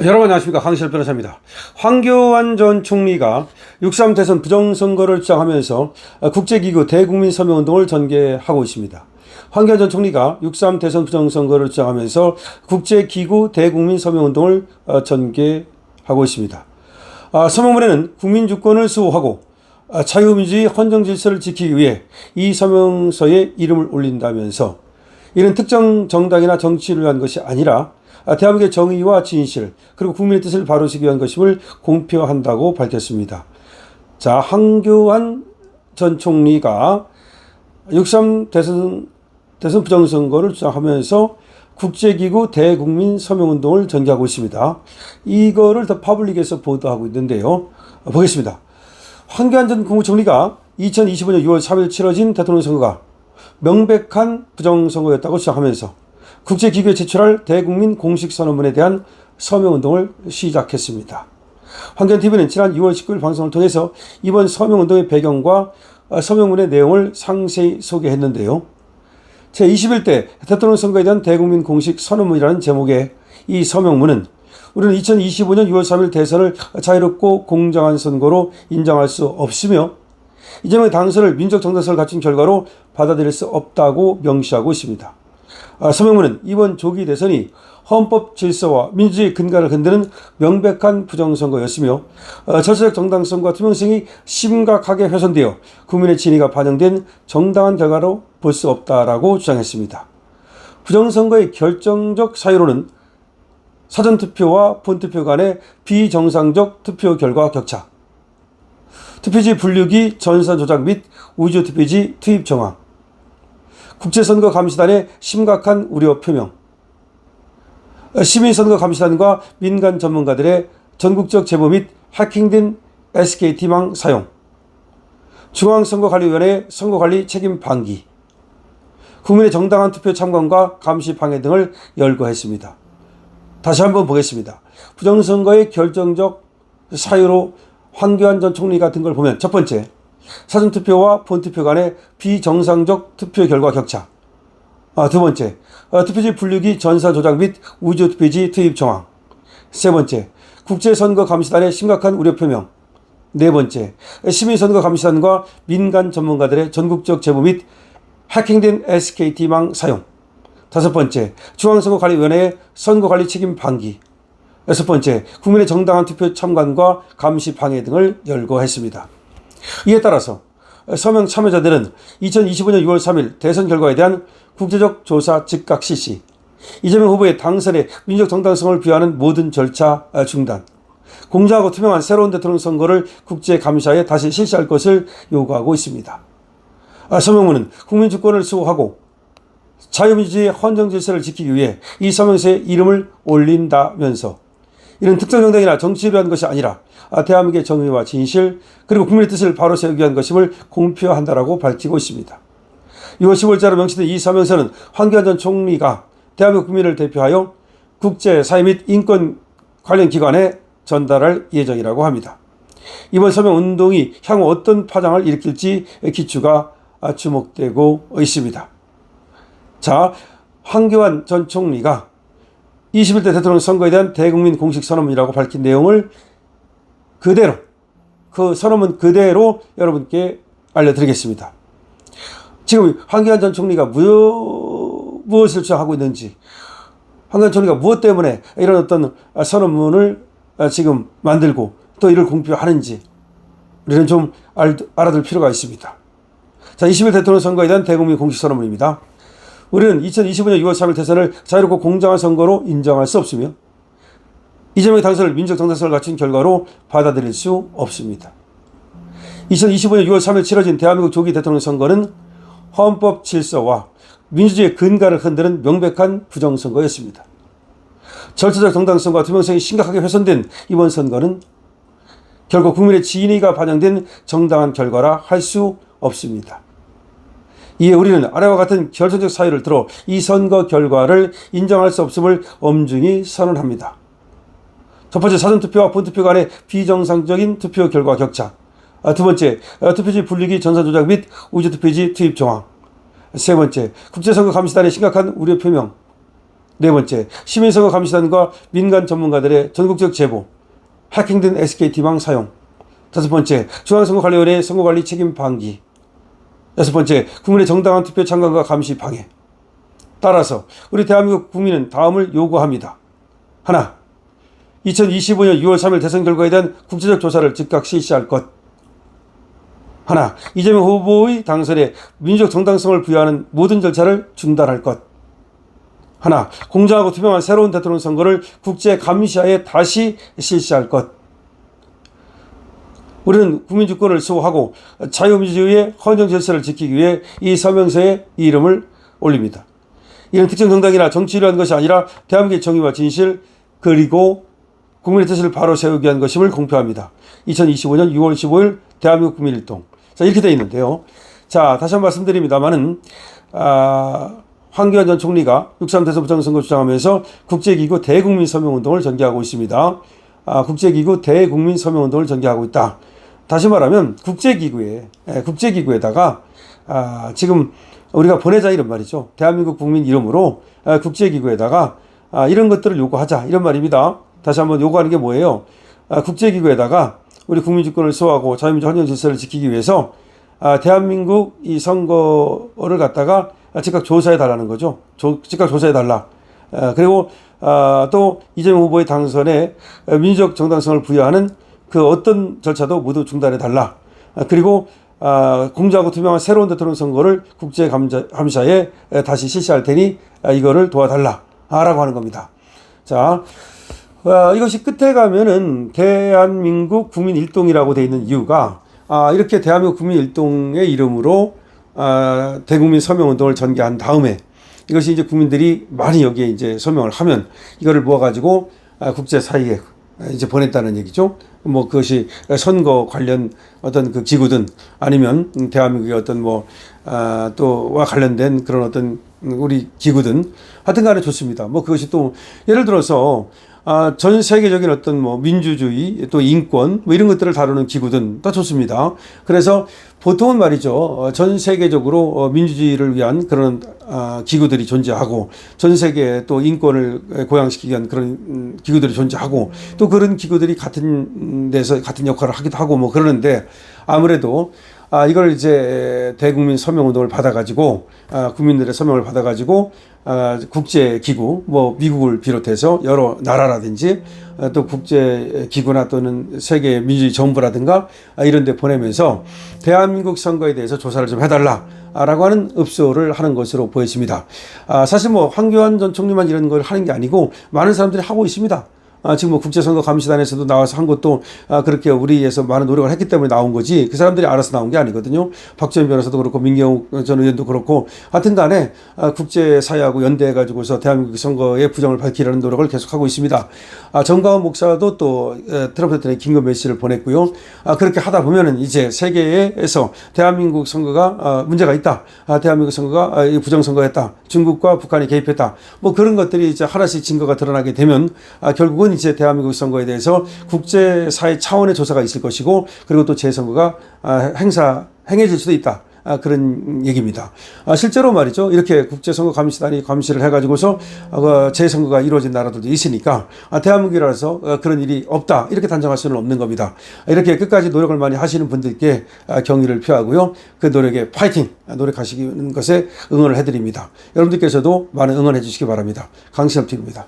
여러분 안녕하십니까. 강시열 변호사입니다. 황교안 전 총리가 6.3 대선 부정선거를 주장하면서 국제기구 대국민서명운동을 전개하고 있습니다. 황교안 전 총리가 6.3 대선 부정선거를 주장하면서 국제기구 대국민서명운동을 전개하고 있습니다. 서명문에는 국민주권을 수호하고 자유민주주의 헌정질서를 지키기 위해 이 서명서에 이름을 올린다면서 이는 특정 정당이나 정치를 위한 것이 아니라 대한민국의 정의와 진실 그리고 국민의 뜻을 바로세우기 위한 것임을 공표한다고 밝혔습니다. 자, 황교안 전 총리가 6.3 대선 부정선거를 주장하면서 국제기구 대국민 서명운동을 전개하고 있습니다. 이거를 더 퍼블릭에서 보도하고 있는데요. 보겠습니다. 황교안 전 국무총리가 2025년 6월 3일 치러진 대통령 선거가 명백한 부정선거였다고 주장하면서 국제기구에 제출할 대국민 공식선언문에 대한 서명운동을 시작했습니다. 황교안TV는 지난 2월 19일 방송을 통해서 이번 서명운동의 배경과 서명문의 내용을 상세히 소개했는데요. 제21대 대통령 선거에 대한 대국민 공식선언문이라는 제목의 이 서명문은 우리는 2025년 6월 3일 대선을 자유롭고 공정한 선거로 인정할 수 없으며 이재명의 당선을 민족정당성을 갖춘 결과로 받아들일 수 없다고 명시하고 있습니다. 서명문은 이번 조기 대선이 헌법 질서와 민주주의 근간을 흔드는 명백한 부정선거였으며 절차적 정당성과 투명성이 심각하게 훼손되어 국민의 진위가 반영된 정당한 결과로 볼 수 없다라고 주장했습니다. 부정선거의 결정적 사유로는 사전투표와 본투표 간의 비정상적 투표 결과 격차, 투표지 분류기 전산 조작 및 우주투표지 투입 정황, 국제선거감시단의 심각한 우려 표명, 시민선거감시단과 민간 전문가들의 전국적 제보 및 해킹된 SKT망 사용, 중앙선거관리위원회의 선거관리 책임 방기, 국민의 정당한 투표 참관과 감시 방해 등을 열거했습니다. 다시 한번 보겠습니다. 부정선거의 결정적 사유로 황교안 전 총리가 든 걸 보면 첫 번째, 사전투표와 본투표 간의 비정상적 투표 결과 격차. 두 번째, 투표지 분류기 전산 조작 및 우주투표지 투입 정황. 세 번째, 국제선거감시단의 심각한 우려 표명. 네 번째, 시민선거감시단과 민간 전문가들의 전국적 제보 및 해킹된 SKT망 사용. 다섯 번째, 중앙선거관리위원회의 선거관리 책임 방기. 여섯 번째, 국민의 정당한 투표 참관과 감시 방해 등을 열거했습니다. 이에 따라서 서명 참여자들은 2025년 6월 3일 대선 결과에 대한 국제적 조사 즉각 실시, 이재명 후보의 당선에 민족 정당성을 부여하는 모든 절차 중단, 공정하고 투명한 새로운 대통령 선거를 국제감시하에 다시 실시할 것을 요구하고 있습니다. 서명문은 국민주권을 수호하고 자유민주주의 헌정질서를 지키기 위해 이 서명서에 이름을 올린다면서 이는 특정 정당이나 정치를 위한 것이 아니라 대한민국의 정의와 진실 그리고 국민의 뜻을 바로 세우기 위한 것임을 공표한다라고 밝히고 있습니다. 6월 15일자로 명시된 이 서명서는 황교안 전 총리가 대한민국 국민을 대표하여 국제사회 및 인권 관련 기관에 전달할 예정이라고 합니다. 이번 서명운동이 향후 어떤 파장을 일으킬지 기추가 주목되고 있습니다. 자, 황교안 전 총리가 21대 대통령 선거에 대한 대국민 공식 선언문이라고 밝힌 내용을 그대로, 그 선언문 그대로 여러분께 알려드리겠습니다. 지금 황교안 전 총리가 무엇을 주장하고 있는지, 황교안 총리가 무엇 때문에 이런 어떤 선언문을 지금 만들고 또 이를 공표하는지 우리는 좀 알아둘 필요가 있습니다. 자, 21대 대통령 선거에 대한 대국민 공식 선언문입니다. 우리는 2025년 6월 3일 대선을 자유롭고 공정한 선거로 인정할 수 없으며 이재명의 당선을 민족 정당성을 갖춘 결과로 받아들일 수 없습니다. 2025년 6월 3일 치러진 대한민국 조기 대통령 선거는 헌법 질서와 민주주의의 근간을 흔드는 명백한 부정선거였습니다. 절차적 정당성과 투명성이 심각하게 훼손된 이번 선거는 결국 국민의 진위가 반영된 정당한 결과라 할 수 없습니다. 이에 우리는 아래와 같은 결정적 사유를 들어 이 선거 결과를 인정할 수 없음을 엄중히 선언합니다. 첫 번째, 사전투표와 본투표 간의 비정상적인 투표 결과 격차. 두 번째, 투표지 분류기 전산 조작 및 우주투표지 투입 정황. 세 번째, 국제선거감시단의 심각한 우려 표명. 네 번째, 시민선거 감시단과 민간 전문가들의 전국적 제보, 해킹된 SKT망 사용. 다섯 번째, 중앙선거관리위원회 선거관리 책임 방기. 여섯 번째, 국민의 정당한 투표 참관과 감시 방해. 따라서 우리 대한민국 국민은 다음을 요구합니다. 하나, 2025년 6월 3일 대선 결과에 대한 국제적 조사를 즉각 실시할 것. 하나, 이재명 후보의 당선에 민주적 정당성을 부여하는 모든 절차를 중단할 것. 하나, 공정하고 투명한 새로운 대통령 선거를 국제감시하에 다시 실시할 것. 우리는 국민주권을 수호하고 자유민주주의의 헌정 질서를 지키기 위해 이 서명서에 이름을 올립니다. 이는 특정 정당이나 정치를 위한 것이 아니라 대한민국의 정의와 진실 그리고 국민의 뜻을 바로 세우기 위한 것임을 공표합니다. 2025년 6월 15일 대한민국 국민일동. 자, 이렇게 되어 있는데요. 자, 다시 한번 말씀드립니다만은 황교안 전 총리가 6.3 대선 부정선거 주장하면서 국제기구 대국민 서명운동을 전개하고 있습니다. 국제기구 대국민 서명운동을 전개하고 있다. 다시 말하면 국제기구에다가 지금 우리가 보내자 이런 말이죠. 대한민국 국민 이름으로 국제기구에다가 이런 것들을 요구하자 이런 말입니다. 다시 한번 요구하는 게 뭐예요? 국제기구에다가 우리 국민주권을 수호하고 자유민주 헌정 질서를 지키기 위해서 대한민국 이 선거를 갖다가 즉각 조사해 달라는 거죠. 즉각 조사해 달라. 그리고 또 이재명 후보의 당선에 민주적 정당성을 부여하는 그 어떤 절차도 모두 중단해 달라. 그리고 공정하고 투명한 새로운 대통령 선거를 국제감시하에 다시 실시할 테니 이거를 도와달라. 라고 하는 겁니다. 자, 이것이 끝에 가면은 대한민국 국민일동이라고 되어 있는 이유가 이렇게 대한민국 국민일동의 이름으로 대국민 서명운동을 전개한 다음에 이것이 이제 국민들이 많이 여기에 이제 서명을 하면 이거를 모아가지고 국제사회에 이제 보냈다는 얘기죠. 뭐 그것이 선거 관련 어떤 그 기구든 아니면 대한민국의 어떤 또와 관련된 그런 어떤 우리 기구든 하여튼 간에 좋습니다. 뭐 그것이 또 예를 들어서 전 세계적인 어떤 민주주의 또 인권 이런 것들을 다루는 기구든 다 좋습니다. 그래서 보통은 말이죠. 전 세계적으로 민주주의를 위한 그런 기구들이 존재하고 전 세계에 또 인권을 고양시키기 위한 그런 기구들이 존재하고 또 그런 기구들이 같은 데서 같은 역할을 하기도 하고 뭐 그러는데 아무래도 이걸 이제 대국민 서명운동을 받아가지고 국민들의 서명을 받아가지고 국제기구 미국을 비롯해서 여러 나라라든지 또 국제기구나 또는 세계 민주주의 정부라든가 이런 데 보내면서 대한민국 선거에 대해서 조사를 좀 해달라라고 하는 읍소를 하는 것으로 보여집니다. 사실 황교안 전 총리만 이런 걸 하는 게 아니고 많은 사람들이 하고 있습니다. 지금 국제선거 감시단에서도 나와서 한 것도 그렇게 우리에서 많은 노력을 했기 때문에 나온 거지 그 사람들이 알아서 나온 게 아니거든요. 박지원 변호사도 그렇고 민경욱 전 의원도 그렇고 하여튼 간에 국제사회하고 연대해가지고서 대한민국 선거의 부정을 밝히려는 노력을 계속하고 있습니다. 정가원 목사도 또 트럼프 대통령의 긴급 메시지를 보냈고요. 그렇게 하다 보면은 이제 세계에서 대한민국 선거가 문제가 있다. 대한민국 선거가 부정선거였다. 중국과 북한이 개입했다. 그런 것들이 이제 하나씩 증거가 드러나게 되면 결국은 이제 대한민국 선거에 대해서 국제사회 차원의 조사가 있을 것이고 그리고 또 재선거가 행해질 수도 있다. 그런 얘기입니다. 실제로 말이죠. 이렇게 국제선거 감시단이 감시를 해가지고서 재선거가 이루어진 나라들도 있으니까 대한민국이라서 그런 일이 없다. 이렇게 단정할 수는 없는 겁니다. 이렇게 끝까지 노력을 많이 하시는 분들께 경의를 표하고요. 그 노력에 파이팅! 노력하시는 것에 응원을 해드립니다. 여러분들께서도 많은 응원해 주시기 바랍니다. 강신업 TV입니다.